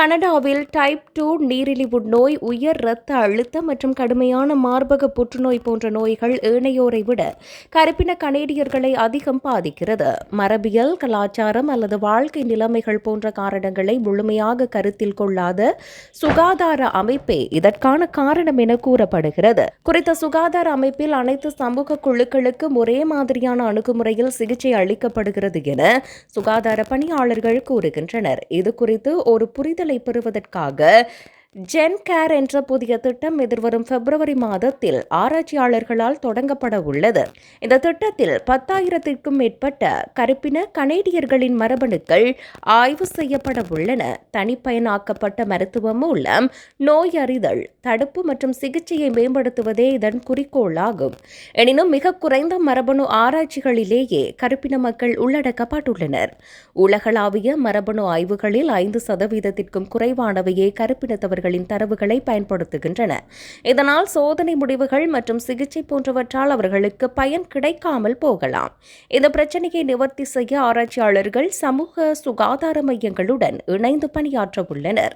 கனடாவில் டைப் 2 நீரிழிவு நோய், உயர் இரத்த அழுத்தம் மற்றும் கடுமையான மார்பக புற்றுநோய் போன்ற நோய்கள் ஏனையோரை விட கருப்பின கனேடியர்களை அதிகம் பாதிக்கிறது. மரபியல், கலாச்சாரம் அல்லது வாழ்க்கை நிலைமைகள் போன்ற காரணங்களை முழுமையாக கருத்தில் கொள்ளாத சுகாதார அமைப்பே இதற்கான காரணம் என கூறப்படுகிறது. குறித்த சுகாதார அமைப்பில் அனைத்து சமூக குழுக்களுக்கும் ஒரே மாதிரியான அணுகுமுறையில் சிகிச்சை அளிக்கப்படுகிறது என சுகாதார பணியாளர்கள் கூறுகின்றனர். இது குறித்து ஒரு புரிதலை பெறுவதற்காக ஜென் கேர் என்ற புதிய திட்டம் எதிர்வரும் பிப்ரவரி மாதத்தில் ஆராய்ச்சியாளர்களால் தொடங்கப்பட உள்ளது. இந்த திட்டத்தில் 10,000க்கும் மேற்பட்ட கருப்பின கனேடியர்களின் மரபணுக்கள் ஆய்வு செய்யப்பட உள்ளன. தனிப்பயனாக்கப்பட்ட மருத்துவம் மூலம் நோய் அறிதல், தடுப்பு மற்றும் சிகிச்சையை மேம்படுத்துவதே இதன் குறிக்கோளாகும். எனினும் மிக குறைந்த மரபணு ஆராய்ச்சிகளிலேயே கருப்பின மக்கள் உள்ளடக்கப்பட்டுள்ளனர். உலகளாவிய மரபணு ஆய்வுகளில் 5%க்கும் குறைவானவையே கருப்பினத்தவர்கள் தரவுகளை பயன்படுத்துகின்றன. இதனால் சோதனை முடிவுகள் மற்றும் சிகிச்சை போன்றவற்றால் அவர்களுக்கு பயன் கிடைக்காமல் போகலாம். இந்த பிரச்சனையை நிவர்த்தி செய்ய ஆராய்ச்சியாளர்கள் சமூக சுகாதார மையங்களுடன் இணைந்து பணியாற்ற உள்ளனர்.